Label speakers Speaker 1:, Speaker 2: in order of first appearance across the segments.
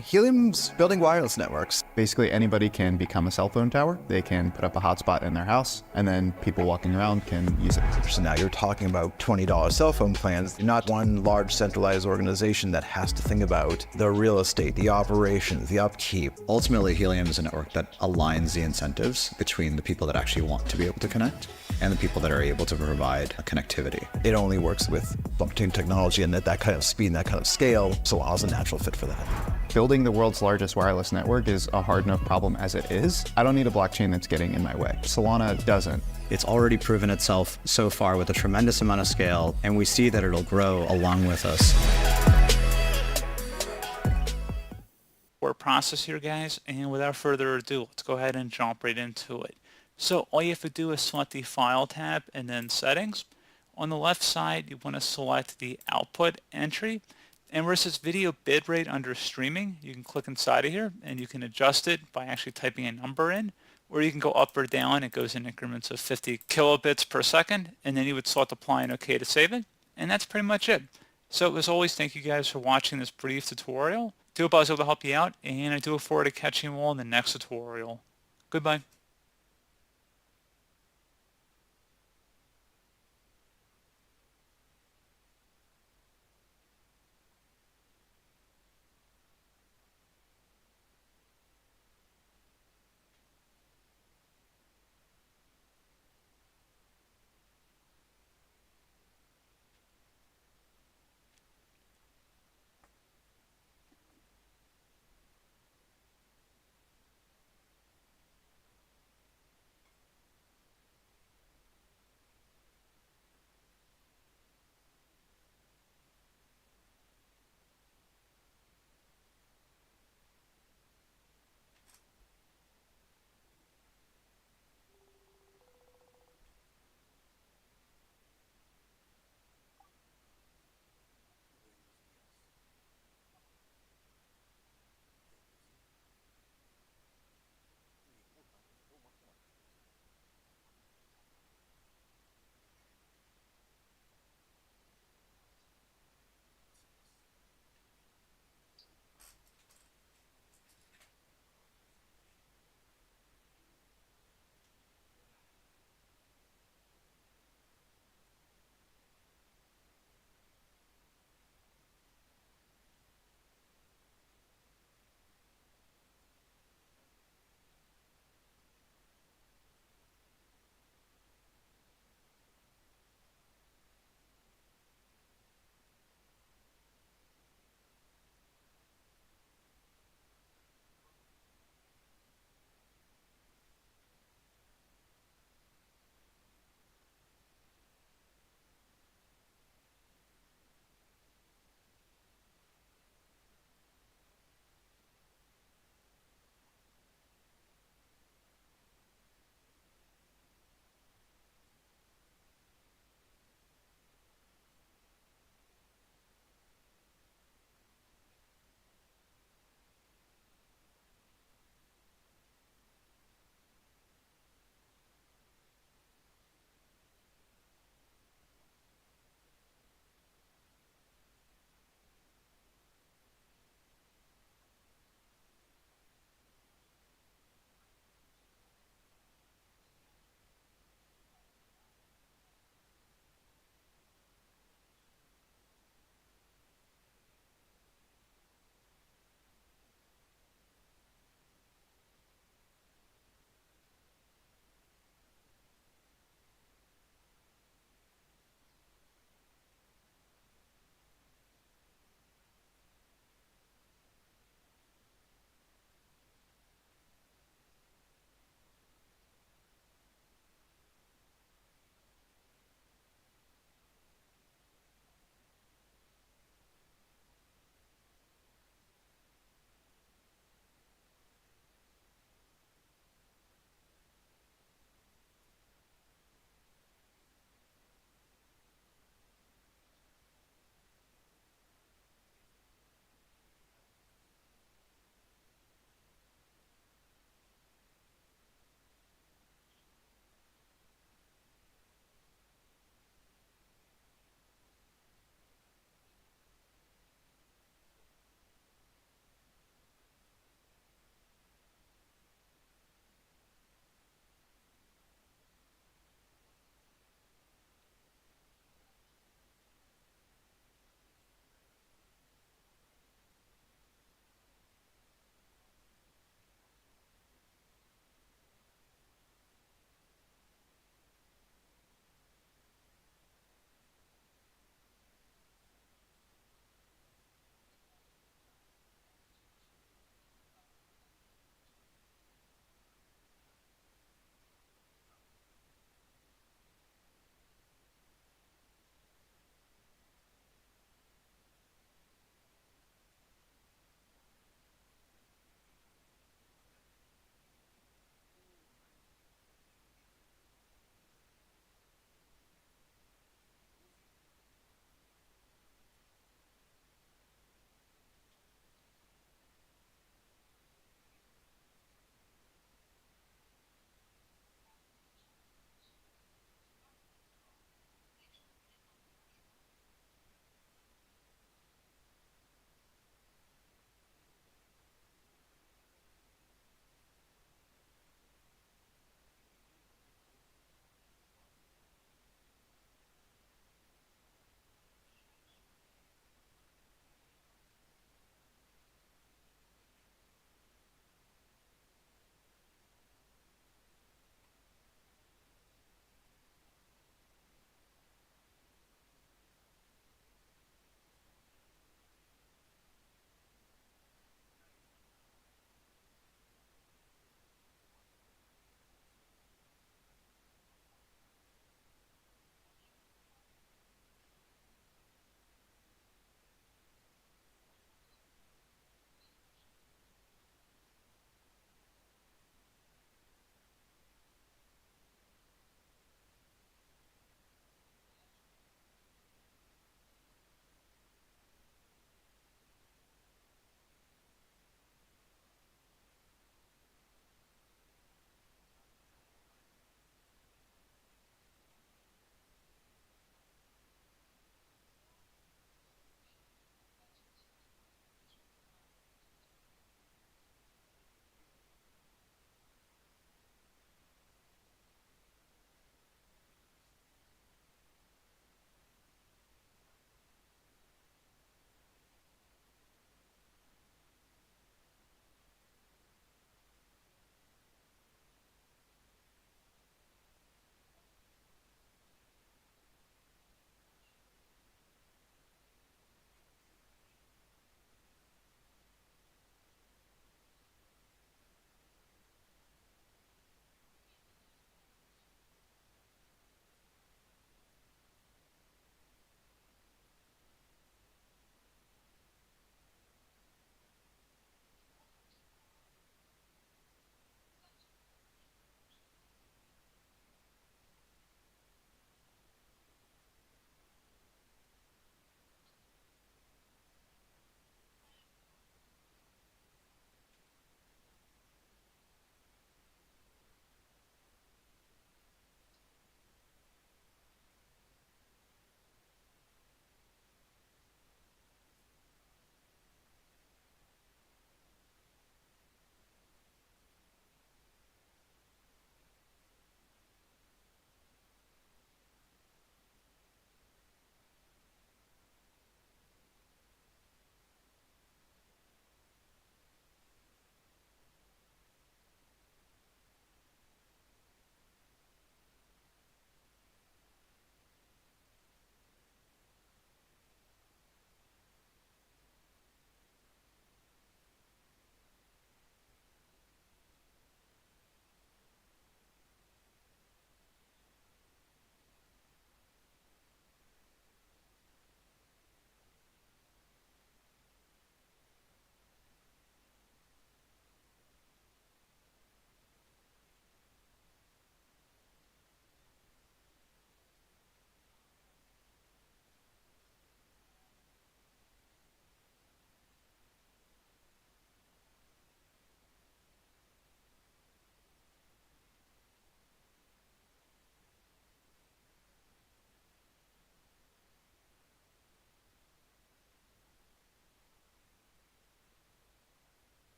Speaker 1: Helium's building wireless networks.
Speaker 2: Basically, anybody can become a cell phone tower. They can put up a hotspot in their house, and then people walking around can use it.
Speaker 1: So now you're talking about $20 cell phone plans. You're not one large centralized organization that has to think about the real estate, the operations, the upkeep.
Speaker 3: Ultimately, Helium is a network that aligns the incentives between the people that actually want to be able to connect and the people that are able to provide a connectivity.
Speaker 1: It only works with blockchain technology, and at that kind of speed and that kind of scale, Solana's a natural fit for that.
Speaker 2: Building the world's largest wireless network is a hard enough problem as it is. I don't need a blockchain that's getting in my way. Solana doesn't.
Speaker 3: It's already proven itself so far with a tremendous amount of scale, and we see that it'll grow along with us.
Speaker 4: Word process here, guys, and without further ado, let's go ahead and jump right into it. So all you have to do is select the File tab and then Settings. On the left side, you want to select the Output entry, and where it says Video Bitrate under Streaming, you can click inside of here and you can adjust it by actually typing a number in, or you can go up or down. It goes in increments of 50 kilobits per second, and then you would select Apply and OK to save it, and that's pretty much it. So as always, thank you guys for watching this brief tutorial. I hope I was able to help you out, and I do look forward to catching you all in the next tutorial. Goodbye.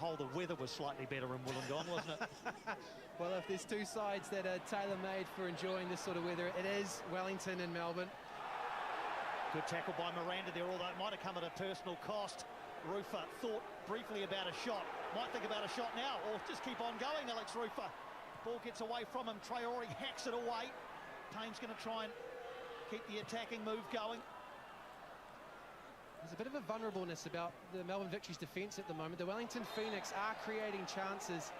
Speaker 5: whole, the weather was slightly better in Wollongong, wasn't it?
Speaker 6: Well, if there's two sides that are tailor-made for enjoying this sort of weather, it is Wellington and Melbourne.
Speaker 5: Good tackle by Miranda there, although it might have come at a personal cost. Rufer thought briefly about a shot. Might think about a shot now, or just keep on going, Alex Rufer. Ball gets away from him. Traore hacks it away. Payne's going to try and keep the attacking move going.
Speaker 6: There's a bit of a vulnerableness about the Melbourne Victory's defence at the moment. The Wellington Phoenix are creating chances,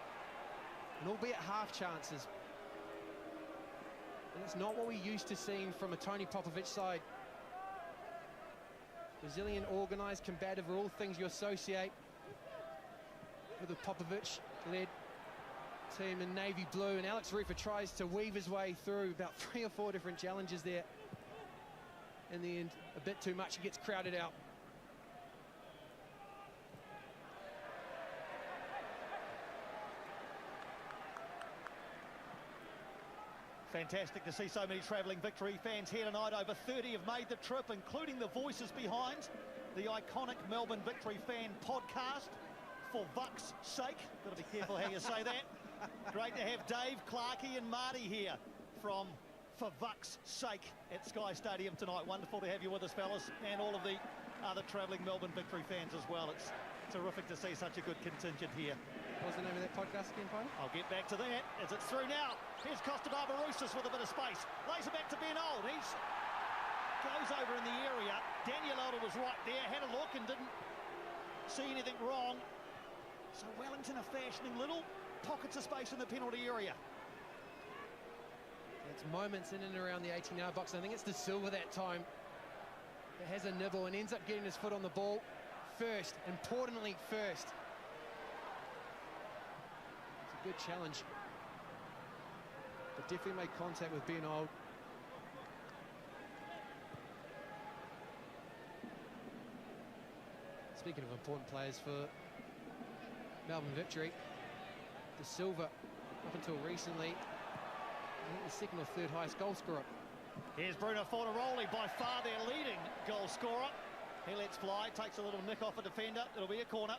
Speaker 6: and albeit half chances. And it's not what we used to seeing from a Tony Popovich side. Resilient, organised, combative are all things you associate with the Popovich-led team in navy blue, and Alex Rufer tries to weave his way through about 3 or 4 different challenges there. In the end, a bit too much, he gets crowded out.
Speaker 5: Fantastic to see so many travelling Victory fans here tonight. Over 30 have made the trip, including the voices behind the iconic Melbourne Victory fan podcast, For Vuck's Sake. Got to be careful how you say that. Great to have Dave, Clarkey and Marty here from For Vuck's Sake at Sky Stadium tonight. Wonderful to have you with us, fellas, and all of the other travelling Melbourne Victory fans as well. It's terrific to see such a good contingent here.
Speaker 6: What's the name of that podcast again, Pine?
Speaker 5: I'll get back to that as it's through now. Here's Costa Barbarousis with a bit of space. Lays it back to Ben Old. He's goes over in the area. Daniel Elder was right there, had a look and didn't see anything wrong. So Wellington are fashioning little pockets of space in the penalty area.
Speaker 6: It's moments in and around the 18-yard box. I think it's De Silva that time that has a nibble and ends up getting his foot on the ball first, importantly first. It's a good challenge, but definitely made contact with Ben Old. Speaking of important players for Melbourne Victory, De Silva, up until recently, I think the second or third highest goal scorer.
Speaker 5: Here's Bruno Fornaroli, by far their leading goal scorer. He lets fly, takes a little nick off a defender. It'll be a corner.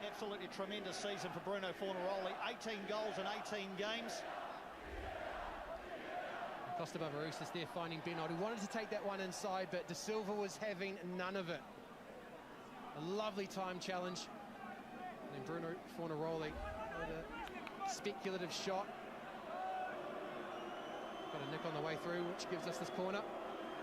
Speaker 5: Absolutely tremendous season for Bruno Fornaroli. 18 goals in 18 games.
Speaker 6: Costa Barbarousis there finding Ben Old, who wanted to take that one inside, but De Silva was having none of it. A lovely time challenge. And then Bruno Fornaroli with a speculative shot. Got a nick on the way through, which gives us this corner.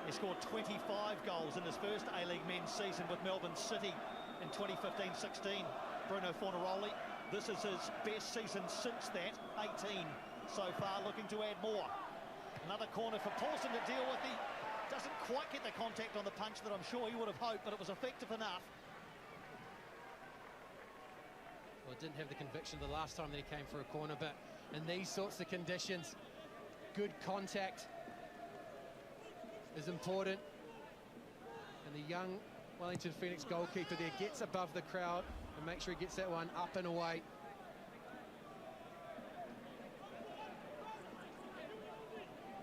Speaker 5: He scored 25 goals in his first A-League men's season with Melbourne City in 2015-16. Bruno Fornaroli, this is his best season since that, 18 so far, looking to add more. Another corner for Paulson to deal with. He doesn't quite get the contact on the punch that I'm sure he would have hoped, but it was effective enough.
Speaker 6: Well, it didn't have the conviction the last time that he came for a corner, but in these sorts of conditions, good contact is important. And the young Wellington Phoenix goalkeeper there gets above the crowd and makes sure he gets that one up and away.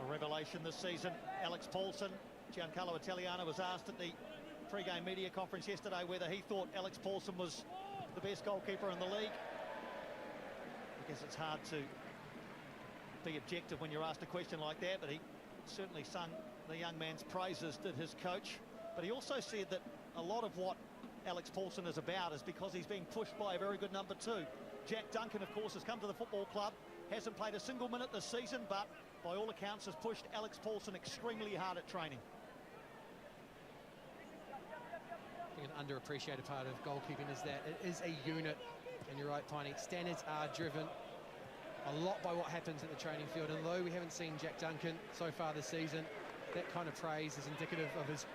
Speaker 5: A revelation this season, Alex Paulson. Giancarlo Italiano was asked at the pre-game media conference yesterday whether he thought Alex Paulson was the best goalkeeper in the league. I guess it's hard to be objective when you're asked a question like that, but he certainly sung the young man's praises, did his coach. But he also said that a lot of what Alex Paulson is about is because he's being pushed by a very good number 2. Jack Duncan, of course, has come to the football club, hasn't played a single minute this season, but by all accounts has pushed Alex Paulson extremely hard at training.
Speaker 6: I think an underappreciated part of goalkeeping is that it is a unit, and you're right, Piney, standards are driven a lot by what happens at the training field, and though we haven't seen Jack Duncan so far this season, that kind of praise is indicative of his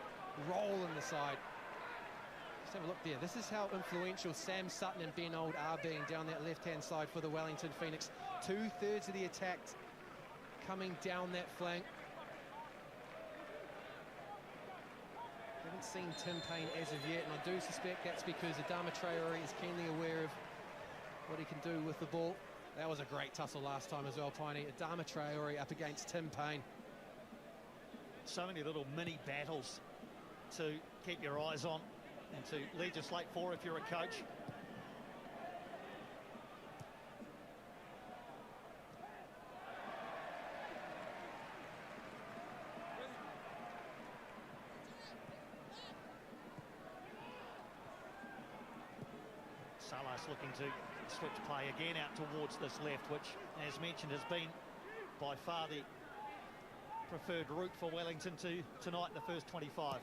Speaker 6: role in the side. Just have a look there. This is how influential Sam Sutton and Ben Old are being down that left-hand side for the Wellington Phoenix. 2/3 of the attack coming down that flank. Haven't seen Tim Payne as of yet, and I do suspect that's because Adama Traore is keenly aware of what he can do with the ball. That was a great tussle last time as well, Piney. Adama Traore up against Tim Payne.
Speaker 5: So many little mini battles to keep your eyes on and to legislate for if you're a coach. Salas looking to switch play again out towards this left, which, as mentioned, has been by far the preferred route for Wellington tonight in the first 25.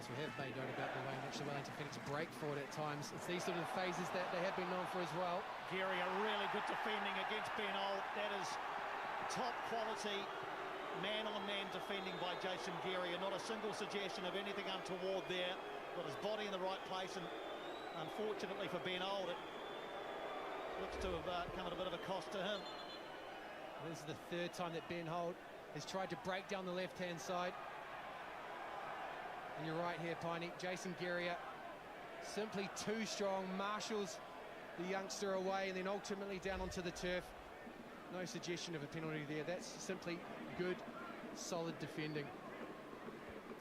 Speaker 6: We have made note about the way in which the Wellington Phoenix break forward at times. It's these sort of phases that they have been known for as well.
Speaker 5: Geary, a really good defending against Ben Old. That is top quality man-on-man defending by Jason Geary, and not a single suggestion of anything untoward there. Got his body in the right place, and unfortunately for Ben Old, it looks to have come at a bit of a cost to him.
Speaker 6: This is the third time that Ben Holt has tried to break down the left-hand side. And you're right here, Piney. Jason Geary simply too strong, marshals the youngster away, and then ultimately down onto the turf. No suggestion of a penalty there. That's simply good, solid defending.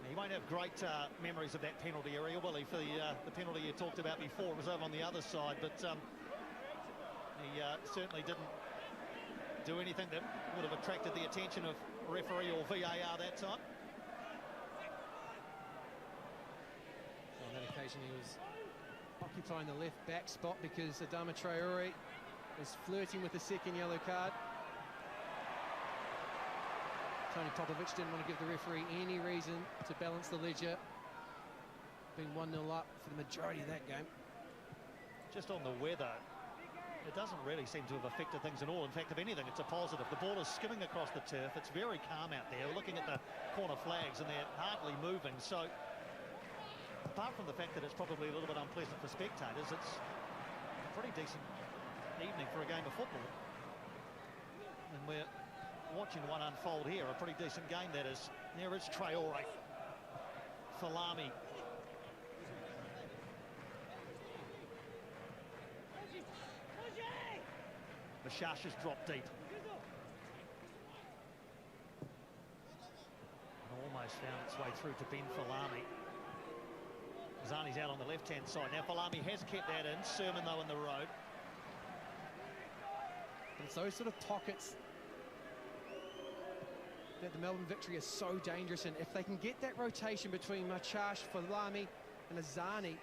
Speaker 5: He won't have great memories of that penalty area, will he? For the penalty you talked about before, it was over on the other side, but he certainly didn't do anything that would have attracted the attention of referee or VAR that time.
Speaker 6: On that occasion, he was occupying the left back spot because Adama Traore was flirting with the second yellow card. Tony Popovic didn't want to give the referee any reason to balance the ledger. Being 1-0 up for the majority of that game.
Speaker 5: Just on the weather, it doesn't really seem to have affected things at all. In fact, if anything, it's a positive. The ball is skimming across the turf. It's very calm out there. We're looking at the corner flags, and they're hardly moving. So, apart from the fact that it's probably a little bit unpleasant for spectators, it's a pretty decent evening for a game of football. And we're watching one unfold here, a pretty decent game that is. There is Traore, Falami. Mashasha's dropped deep. And almost found its way through to Ben Falami. Zani's out on the left-hand side. Now Falami has kept that in. Sermon, though, in the road.
Speaker 6: But it's those sort of pockets that the Melbourne Victory is so dangerous in. If they can get that rotation between Machash, Falami and Azani,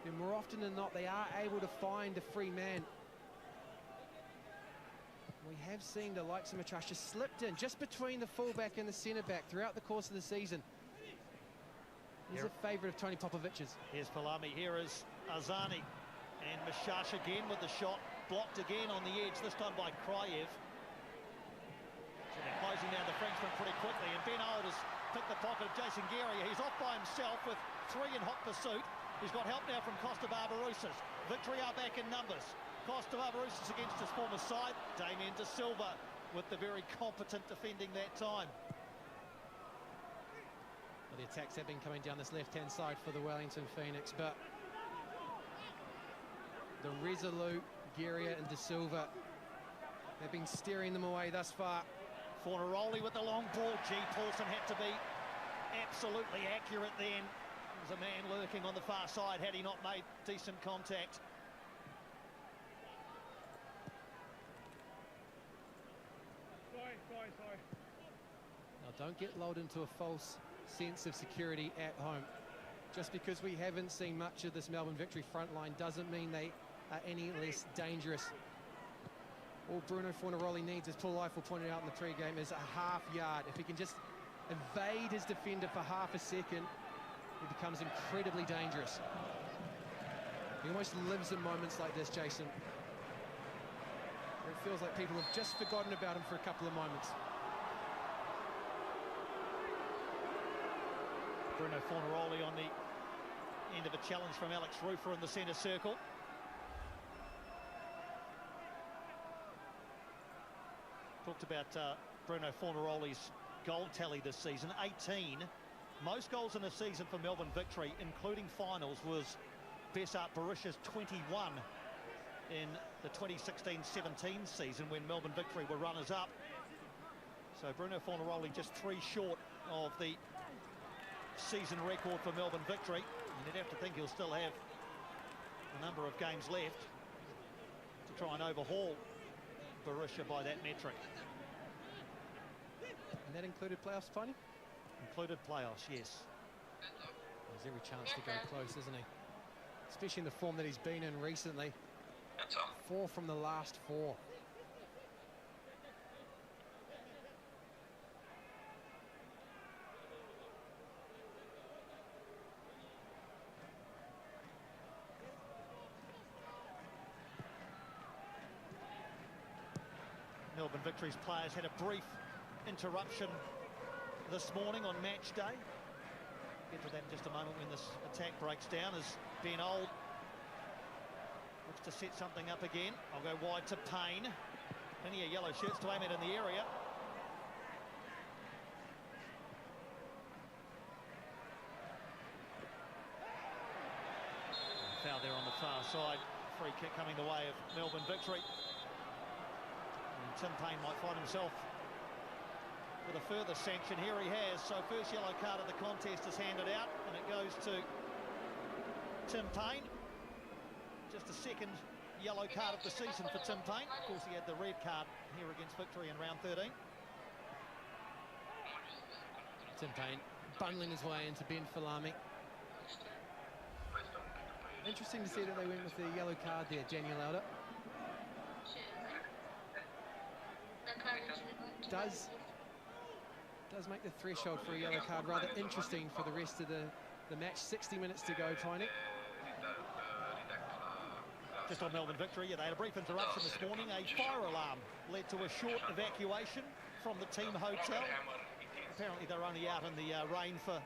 Speaker 6: then more often than not they are able to find a free man. We have seen the likes of Machash just slipped in just between the fullback and the centre-back throughout the course of the season. He's a favourite of Tony Popovic's.
Speaker 5: Here's Falami, here is Azani. And Mashash again with the shot, blocked again on the edge, this time by Krayev. So they're closing down the Frenchman pretty quickly, and Ben Old has picked the pocket of Jason Geary. He's off by himself with three in hot pursuit. He's got help now from Costa Barbarouses. Victory are back in numbers. Costa Barbarouses against his former side. Damien De Silva with the very competent defending that time.
Speaker 6: Well, the attacks have been coming down this left-hand side for the Wellington Phoenix, but the resolute Geary and De Silva have been steering them away thus far.
Speaker 5: Fornaroli with the long ball. G. Paulson had to be absolutely accurate then. There's a man lurking on the far side had he not made decent contact.
Speaker 6: Sorry. Now, don't get lulled into a false sense of security at home. Just because we haven't seen much of this Melbourne Victory front line doesn't mean they are any less dangerous. All Bruno Fornaroli needs, as Paul Eiffel pointed out in the pre-game, is a half yard. If he can just evade his defender for half a second, he becomes incredibly dangerous. He almost lives in moments like this, Jason, where it feels like people have just forgotten about him for a couple of moments.
Speaker 5: Bruno Fornaroli on the end of a challenge from Alex Rufer in the centre circle. Talked about Bruno Fornaroli's goal tally this season, 18. Most goals in a season for Melbourne Victory, including finals, was Besart Barisha's 21 in the 2016-17 season when Melbourne Victory were runners-up. So Bruno Fornaroli just 3 short of the season record for Melbourne Victory. And you'd have to think he'll still have a number of games left to try and overhaul Borussia by that metric.
Speaker 6: And that included playoffs, Tony?
Speaker 5: Included playoffs, yes.
Speaker 6: There's every chance to go close, isn't he? Especially in the form that he's been in recently. 4 from the last 4.
Speaker 5: Melbourne Victory's players had a brief interruption this morning on match day. Get to that in just a moment when this attack breaks down as Ben Old looks to set something up again. I'll go wide to Payne. Plenty of yellow shirts to aim at in the area. Foul there on the far side. Free kick coming the way of Melbourne Victory. And Tim Payne might find himself with a further sanction. Here he has. So first yellow card of the contest is handed out, and it goes to Tim Payne. Just a second yellow card of the season for Tim Payne. Of course, he had the red card here against Victory in round 13.
Speaker 6: Tim Payne bundling his way into Ben Falami. Interesting to see that they went with the yellow card there, Daniel Elder. Does make the threshold for a yellow card rather interesting for the rest of the match. 60 minutes to go, Tiny.
Speaker 5: Just on Melbourne Victory, yeah, they had a brief interruption this morning. A fire alarm led to a short evacuation from the team hotel. Apparently they're only out in the rain for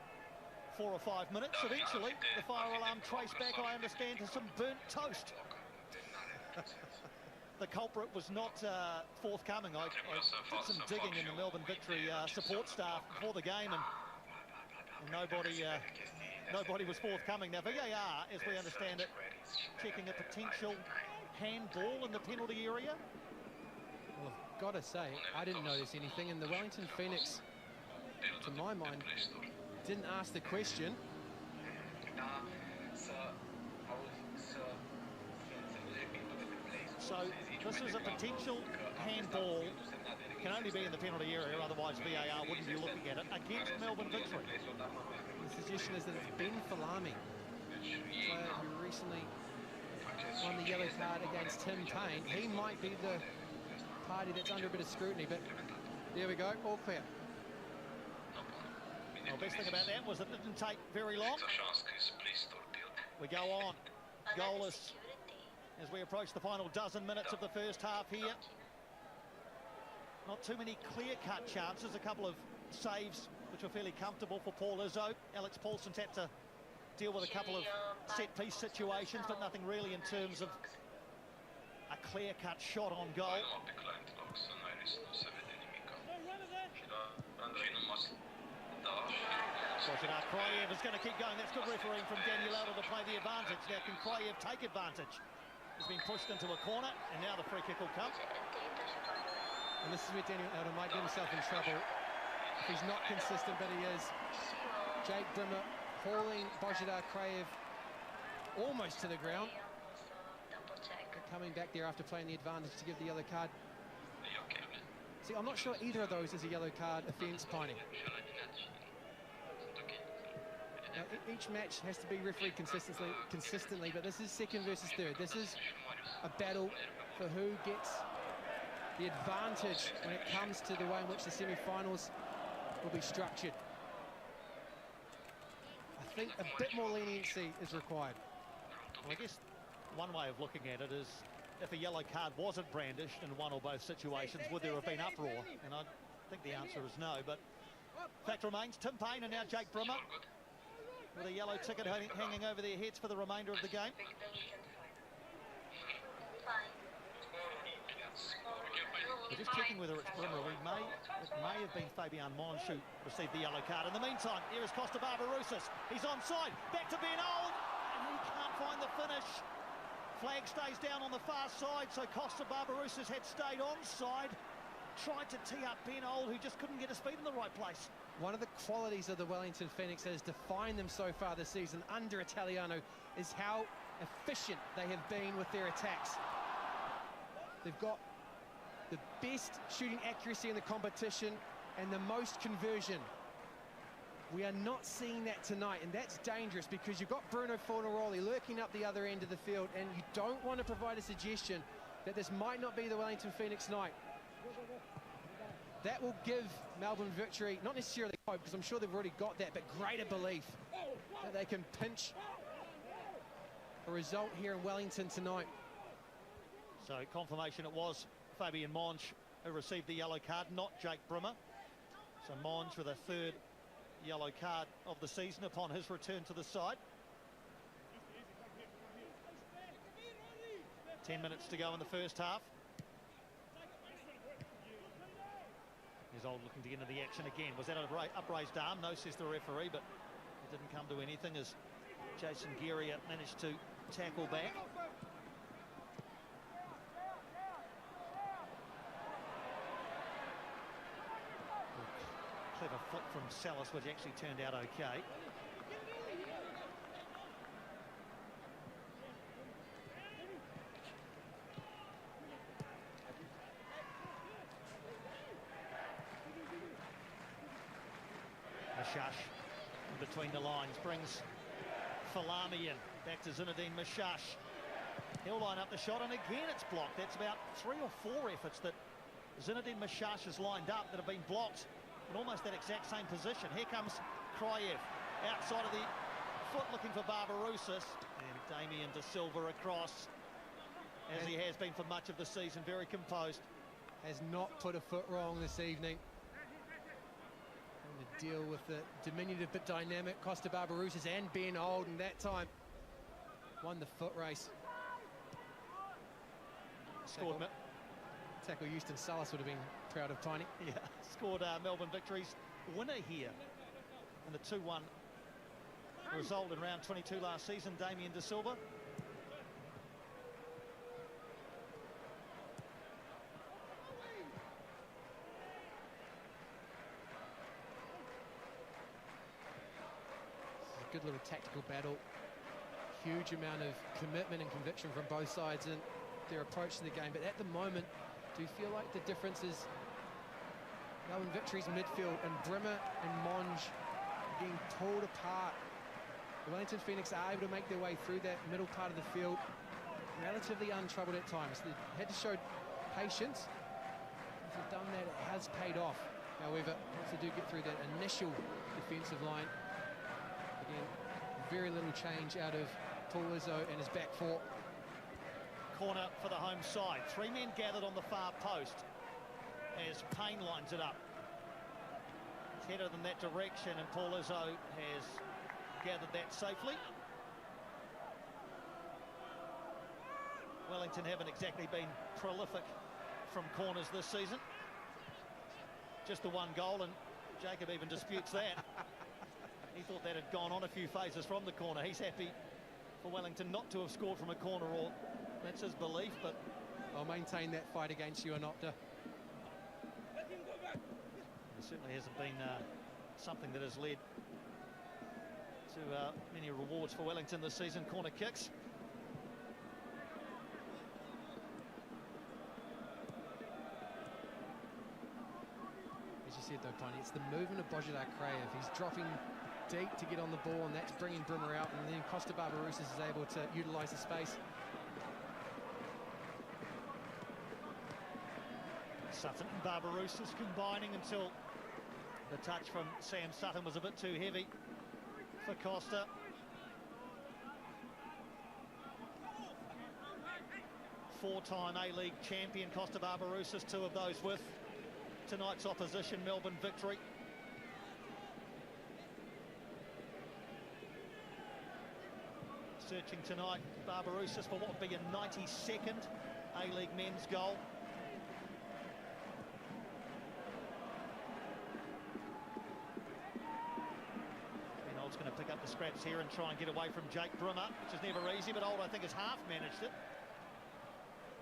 Speaker 5: 4 or 5 minutes. Eventually, the fire alarm traced back, I understand, to some burnt toast. The culprit was not forthcoming. I did some digging in the Melbourne Victory support staff before the game, and nobody was forthcoming. Now, VAR, as we understand it, checking a potential handball in the penalty area.
Speaker 6: Well, I've got to say, I didn't notice anything, and the Wellington Phoenix, to my mind, didn't ask the question.
Speaker 5: So this is a potential handball. Can only be in the penalty area, otherwise VAR wouldn't be looking at it, against Melbourne Victory.
Speaker 6: The suggestion is that it's Ben Falami, player who recently won the yellow card against Tim Payne. He might be the party that's under a bit of scrutiny, but there we go, all clear.
Speaker 5: Well, best thing about that was it didn't take very long. We go on, goalless as we approach the final dozen minutes of the first half here. Not too many clear-cut chances, a couple of saves which were fairly comfortable for Paul Izzo. Alex Paulson's had to deal with a couple of set-piece situations, but nothing really in terms of a clear-cut shot on goal. Krayev is going to keep going. That's good refereeing from Daniel Elder to play the advantage. Now, can Krayev take advantage? He's been pushed into a corner, and now the free kick will come.
Speaker 6: And this is where Daniel Elder might get himself in trouble. He's not consistent, but he is. Jake Brimmer hauling Bojidar Krayev almost to the ground. But coming back there after playing the advantage to give the yellow card. See, I'm not sure either of those is a yellow card offence, Piney. Now, each match has to be refereed consistently, but this is second versus third. This is a battle for who gets the advantage when it comes to the way in which the semi-finals will be structured. I think a bit more leniency is required.
Speaker 5: Well, I guess one way of looking at it is if a yellow card wasn't brandished in one or both situations, would there have been uproar? And I think the answer is no, but fact remains, Tim Payne and now Jake Brimmer with a yellow ticket hanging over their heads for the remainder of the game. We're just checking whether it's Brimmer. It may have been Fabian Mons who received the yellow card. In the meantime, here is Costa Barbarouses. He's onside. Back to Ben Old, and he can't find the finish. Flag stays down on the far side, so Costa Barbarouses had stayed onside. tried to tee up Ben Old, who just couldn't get his feet in the right place.
Speaker 6: One of the qualities of the Wellington Phoenix that has defined them so far this season under Italiano is how efficient they have been with their attacks. They've got the best shooting accuracy in the competition and the most conversion. We are not seeing that tonight, and that's dangerous because you've got Bruno Fornaroli lurking up the other end of the field, and you don't want to provide a suggestion that this might not be the Wellington Phoenix night. That will give Melbourne Victory, not necessarily hope, because I'm sure they've already got that, but greater belief that they can pinch a result here in Wellington tonight.
Speaker 5: So confirmation it was Fabian Monge who received the yellow card, not Jake Brimmer. So Monge with a third yellow card of the season upon his return to the side. 10 minutes to go in the first half. Here's Old looking to get into the action again. Was that an upraised arm? No, says the referee, but it didn't come to anything as Jason Geary managed to tackle back. Clever flick from Salas, which actually turned out okay. Mashash between the lines brings Falami in. Back to Zinedine Mashash. He'll line up the shot, and again it's blocked. That's about 3 or 4 efforts that Zinedine Mashash has lined up that have been blocked in almost that exact same position. Here comes Kryev outside of the foot looking for Barbarousis, and Damien De Silva across, as he has been for much of the season, very composed.
Speaker 6: Has not put a foot wrong this evening. And to deal with the diminutive but dynamic Costa Barbarousis and Ben Old, and that time won the foot race.
Speaker 5: Scored
Speaker 6: Tackle Houston Salas would have been proud of Tiny.
Speaker 5: Yeah, scored Melbourne Victory's winner here in the 2-1 result in round 22 last season, Damien De Silva.
Speaker 6: A good little tactical battle. Huge amount of commitment and conviction from both sides in their approach to the game, but at the moment do you feel like the difference is Melbourne Victory's midfield and Brimmer and Monge being pulled apart? The Wellington Phoenix are able to make their way through that middle part of the field relatively untroubled at times. They had to show patience. If they've done that, it has paid off. However, once they do get through that initial defensive line, again, very little change out of Paul Izzo and his back four.
Speaker 5: Corner for the home side. 3 men gathered on the far post as Payne lines it up. It's headed in that direction, and Paul Izzo has gathered that safely. Wellington haven't exactly been prolific from corners this season. Just the 1 goal, and Jacob even disputes that. He thought that had gone on a few phases from the corner. He's happy for Wellington not to have scored from a corner, or that's his belief, but
Speaker 6: I'll maintain that fight against you, Anopta.
Speaker 5: it certainly hasn't been something that has led to many rewards for Wellington this season. Corner kicks.
Speaker 6: As you said though, Tony, it's the movement of Bojidar Krayev. He's dropping deep to get on the ball, and that's bringing Brimmer out, and then Costa Barbarousis is able to utilise the space.
Speaker 5: Sutton and Barbarousis combining until the touch from Sam Sutton was a bit too heavy for Costa. Four-time A-League champion Costa Barbarousis, 2 of those with tonight's opposition, Melbourne Victory. Searching tonight, Barbarousis, for what would be a 92nd A-League men's goal. Old's going to pick up the scraps here and try and get away from Jake Brimmer, which is never easy, but Old, I think, has half managed it.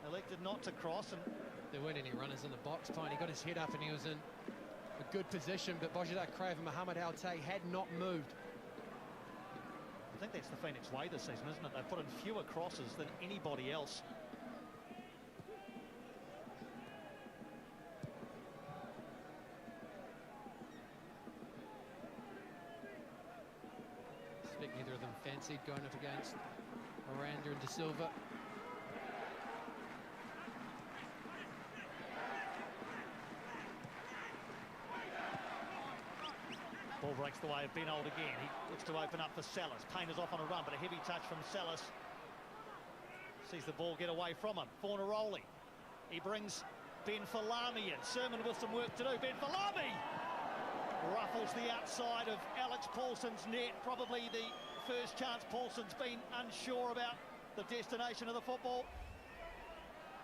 Speaker 5: elected not to cross, and
Speaker 6: There weren't any runners in the box. Tiny got his head up and he was in a good position, but Bojidar Kraev and Mohamed Al-Tay had not moved.
Speaker 5: I think that's the Phoenix way this season, isn't it? They've put in fewer crosses than anybody else.
Speaker 6: I suspect neither of them fancied going up against Miranda and De Silva.
Speaker 5: Ball breaks the way of Ben Old again. He looks to open up for Salas. Payne is off on a run, but a heavy touch from Salas. Sees the ball get away from him. Fornaroli. He brings Ben Falami in. Sermon with some work to do. Ben Falami ruffles the outside of Alex Paulson's net. Probably the first chance Paulson's been unsure about the destination of the football.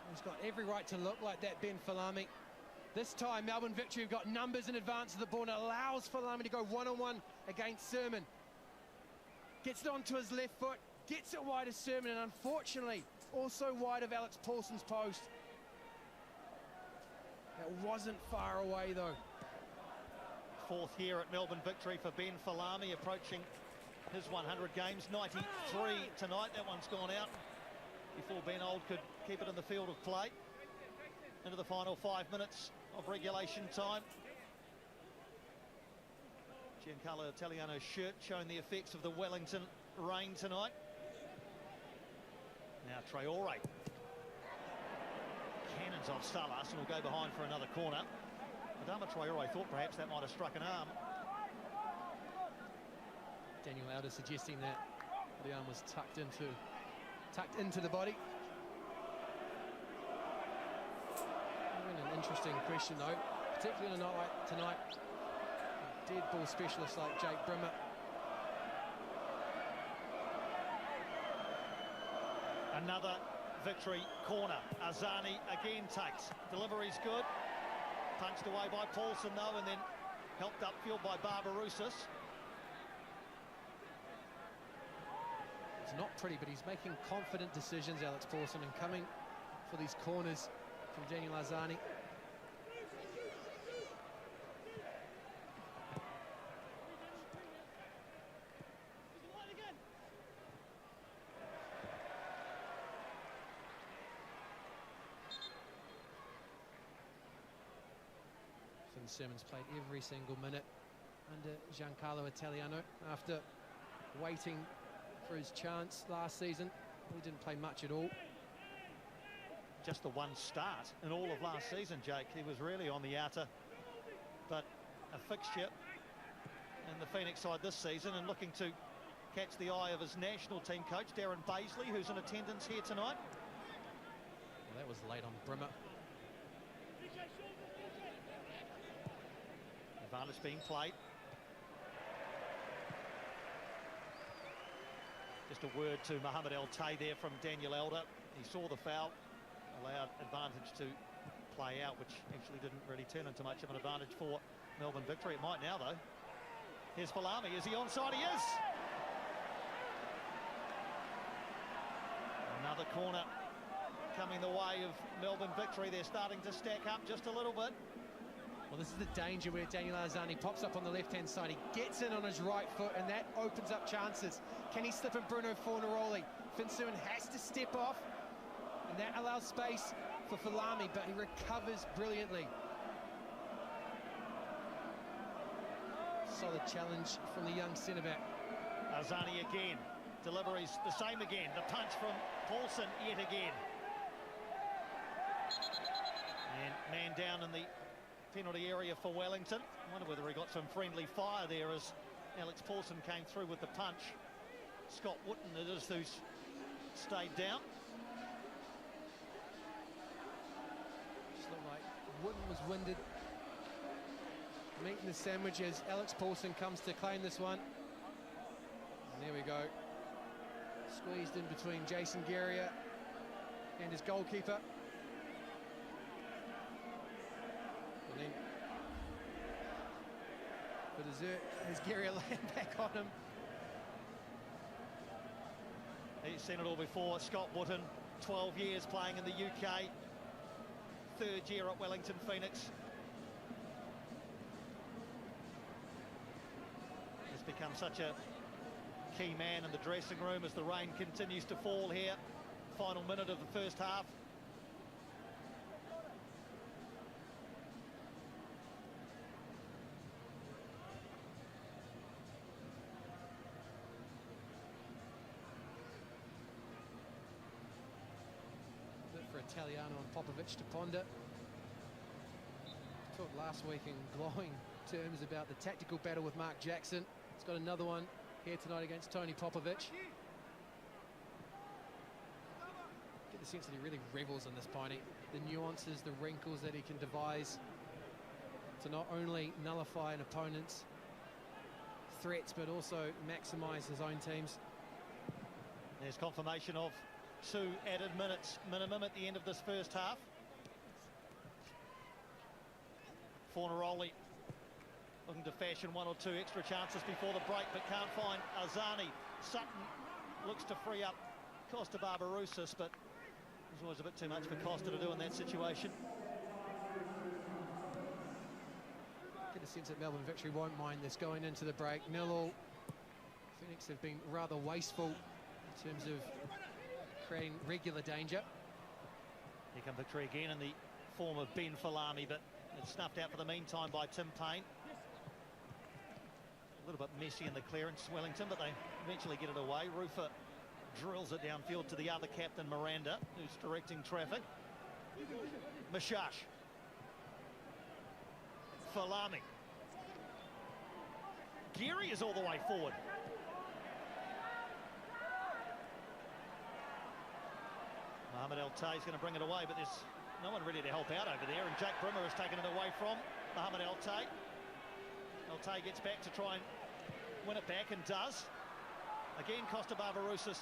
Speaker 6: He's got every right to look like that, Ben Falami. This time, Melbourne Victory have got numbers in advance of the ball and allows Falami to go one-on-one against Sermon. Gets it onto his left foot, gets it wide of Sermon, and unfortunately, also wide of Alex Paulson's post. That wasn't far away, though.
Speaker 5: Fourth here at Melbourne Victory for Ben Falami, approaching his 100 games. 93 tonight. That one's gone out before Ben Old could keep it in the field of play. Into the final 5 minutes of regulation time. Giancarlo Italiano's shirt showing the effects of the Wellington rain tonight. Now Traore. Cannons off Salas and will go behind for another corner. Adama Traore thought perhaps that might have struck an arm.
Speaker 6: Daniel Elder suggesting that the arm was tucked into the body. An interesting question though, particularly on a night like tonight. A dead ball specialist like Jake Brimmer.
Speaker 5: Another Victory corner. Azani again takes. Delivery's good. Punched away by Paulson though, and then helped upfield by Barbarousis.
Speaker 6: It's not pretty, but he's making confident decisions, Alex Paulson, and coming for these corners from Daniel Azani. Finn Sermon's played every single minute under Giancarlo Italiano after waiting for his chance last season. He didn't play much at all.
Speaker 5: Just the one start in all of last season, Jake. He was really on the outer, but a fixture in the Phoenix side this season, and looking to catch the eye of his national team coach, Darren Baisley, who's in attendance here tonight.
Speaker 6: Well, that was late on Brimmer.
Speaker 5: Advantage being played. Just a word to Mohamed Al-Tay there from Daniel Elder. He saw the foul, allowed advantage to play out, which actually didn't really turn into much of an advantage for Melbourne Victory. It might now, though. Here's Falami. Is he onside? He is! Another corner coming the way of Melbourne Victory. They're starting to stack up just a little bit.
Speaker 6: Well, this is the danger where Daniel Azani pops up on the left-hand side. He gets in on his right foot, and that opens up chances. Can he slip in Bruno Fornaroli? Finn Sermon has to step off, and that allows space for Falami, but he recovers brilliantly. Solid challenge from the young centre-back.
Speaker 5: Azani again. Deliveries the same again. The punch from Paulson yet again. And man down in the penalty area for Wellington. I wonder whether he got some friendly fire there as Alex Paulson came through with the punch. Scott Wootton it is who's stayed down.
Speaker 6: Just looked like Wootton was winded. Meat in the sandwich as Alex Paulson comes to claim this one. And there we go. Squeezed in between Jason Guerrier and his goalkeeper. And then for dessert, as Guerrier laying back on him.
Speaker 5: He's seen it all before. Scott Wootton, 12 years playing in the UK, third year at Wellington Phoenix. He's become such a key man in the dressing room as the rain continues to fall here. Final minute of the first half.
Speaker 6: For Italiano and Popovic to ponder. Talked last week in glowing terms about the tactical battle with Mark Jackson. He's got another one here tonight against Tony Popovic. Get the sense that he really revels in this, Piney. The nuances, the wrinkles that he can devise to not only nullify an opponent's threats but also maximise his own teams.
Speaker 5: There's confirmation of 2 added minutes minimum at the end of this first half. Fornaroli looking to fashion 1 or 2 extra chances before the break, but can't find Azani. Sutton looks to free up Costa Barbarouses, but there's always a bit too much for Costa to do in that situation.
Speaker 6: Get the sense that Melbourne Victory won't mind this going into the break. 0-0. Phoenix have been rather wasteful in terms of creating regular danger.
Speaker 5: Here come Victory again in the form of Ben Falami, but it's snuffed out for the meantime by Tim Payne. A little bit messy in the clearance, Wellington, but they eventually get it away. Rufer drills it downfield to the other captain, Miranda, who's directing traffic. Mishash. Falami. Geary is all the way forward. Mohamed El Tay is going to bring it away, but there's no one ready to help out over there, and Jack Brimmer has taken it away from Mohamed El Tay. El Tay gets back to try and win it back, and does. Again, Costa Barbarouses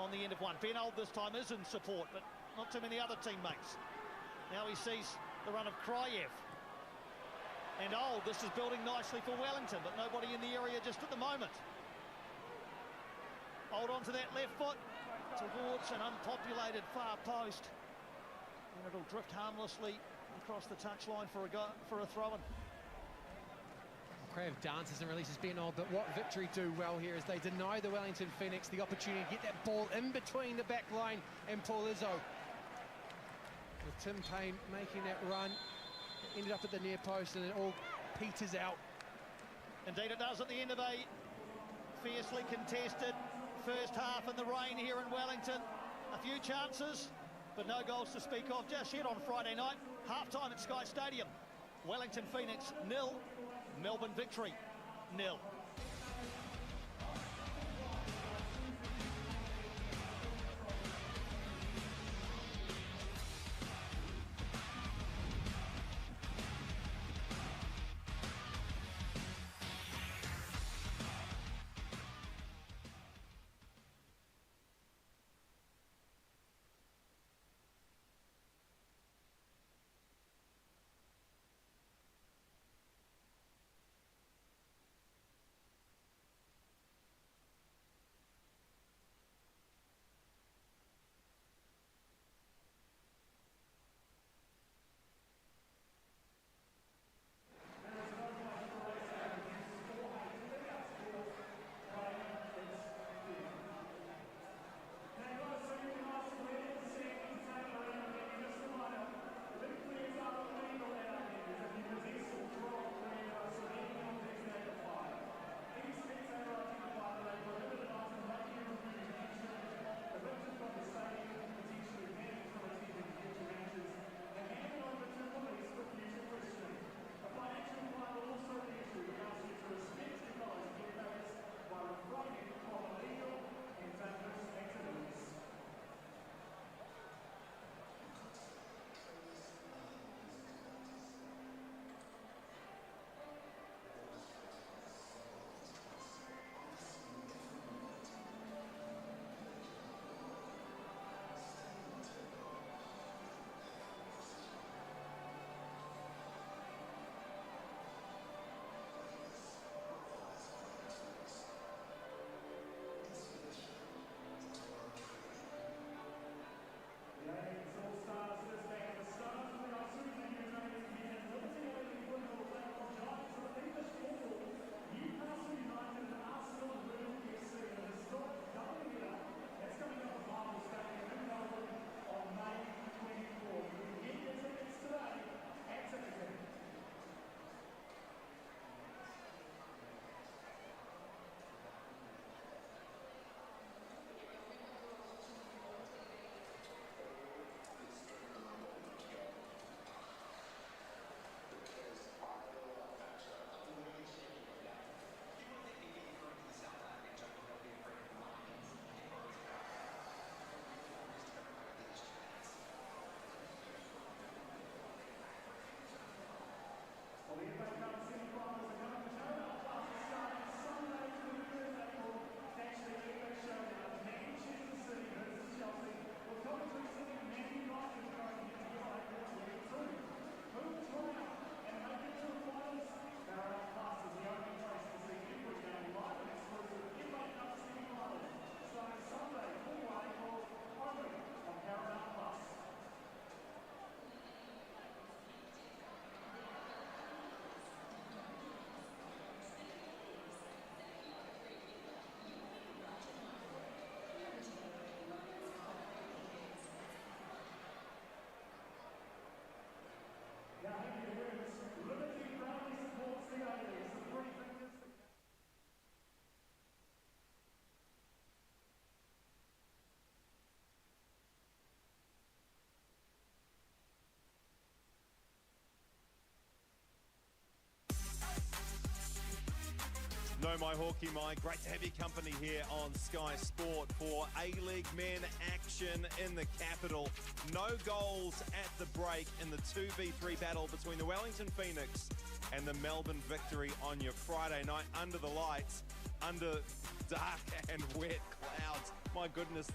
Speaker 5: on the end of one. Ben Old this time is in support, but not too many other teammates. Now he sees the run of Kryev. And Old, this is building nicely for Wellington, but nobody in the area just at the moment. Old onto that left foot towards an unpopulated far post, and it'll drift harmlessly across the touchline for a throw-in.
Speaker 6: Krav dances and releases Ben Old, but what Victory do well here is they deny the Wellington Phoenix the opportunity to get that ball in between the back line and Paul Izzo. With Tim Payne making that run, it ended up at the near post and it all peters out.
Speaker 5: Indeed it does at the end of a fiercely contested first half in the rain here in Wellington. A few chances, but no goals to speak of just yet on Friday night. Half-time at Sky Stadium. Wellington Phoenix 0, Melbourne Victory 0.
Speaker 7: So, my Hawkeye Mike, great to have your company here on Sky Sport for A-League men action in the capital. No goals at the break in the 2v3 battle between the Wellington Phoenix and the Melbourne Victory on your Friday night under the lights, under dark and wet clouds. My goodness,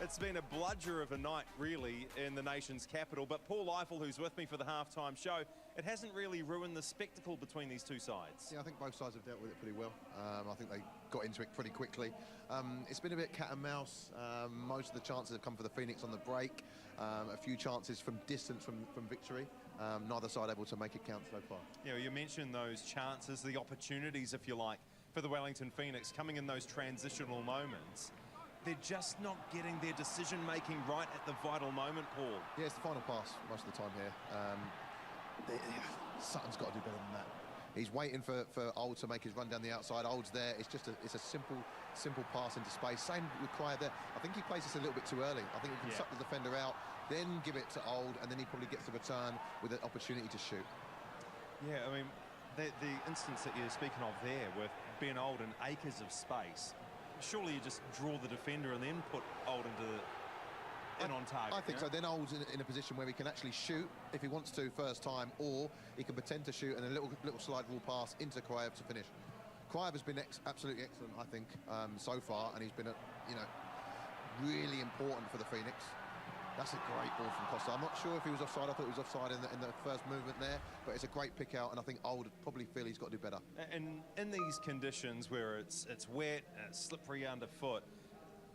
Speaker 7: it's been a bludger of a night, really, in the nation's capital. But Paul Eiffel, who's with me for the halftime show, it hasn't really ruined the spectacle between these two sides.
Speaker 8: Yeah, I think both sides have dealt with it pretty well. I think they got into it pretty quickly. It's been a bit cat and mouse. Most of the chances have come for the Phoenix on the break. A few chances from distance from Victory. Neither side able to make it count so far.
Speaker 7: Yeah, well, you mentioned those chances, the opportunities, if you like, for the Wellington Phoenix coming in those transitional moments. They're just not getting their decision-making right at the vital moment, Paul.
Speaker 8: Yeah, it's the final pass most of the time here. Sutton's got to do better than that. He's waiting for Old to make his run down the outside. Old's there. It's just it's a simple pass into space. Same with Cryer there. I think he plays this a little bit too early. I think he can suck the defender out, then give it to Old, and then he probably gets the return with an opportunity to shoot.
Speaker 7: Yeah, I mean, the instance that you're speaking of there with Ben Old and acres of space, surely you just draw the defender and then put Old in on target.
Speaker 8: I think so. Then Old's in a position where he can actually shoot if he wants to first time, or he can pretend to shoot and a little slide rule pass into Cryer to finish. Cryer has been absolutely excellent, I think, so far, and he's been really important for the Phoenix. That's a great ball from Costa. I'm not sure if he was offside. I thought he was offside in the first movement there, but it's a great pick out, and I think Old would probably feel he's got to do better.
Speaker 7: And in these conditions where it's wet and it's slippery underfoot,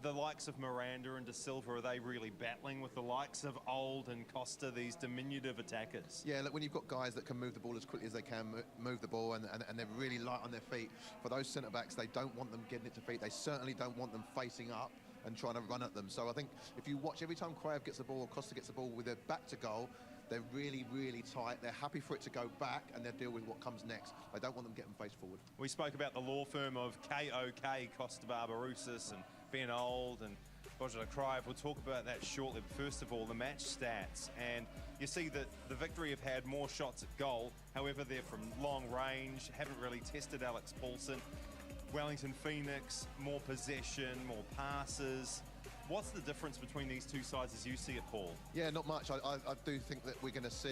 Speaker 7: the likes of Miranda and De Silva, are they really battling with the likes of Old and Costa, these diminutive attackers?
Speaker 8: Yeah, look, when you've got guys that can move the ball as quickly as they can move the ball, and they're really light on their feet, for those centre-backs, they don't want them getting it to feet. They certainly don't want them facing up and trying to run at them. So I think if you watch every time Cryer gets the ball or Costa gets the ball with their back to goal, they're really, really tight. They're happy for it to go back, and they'll deal with what comes next. They don't want them getting face forward.
Speaker 7: We spoke about the law firm of KOK, Costa Barbarousis and Ben Old and Roger Cryer. We'll talk about that shortly. But first of all, the match stats. And you see that the Victory have had more shots at goal. However, they're from long range, haven't really tested Alex Paulson. Wellington Phoenix, more possession, more passes. What's the difference between these two sides as you see it, Paul?
Speaker 8: Yeah, not much. I do think that we're going to see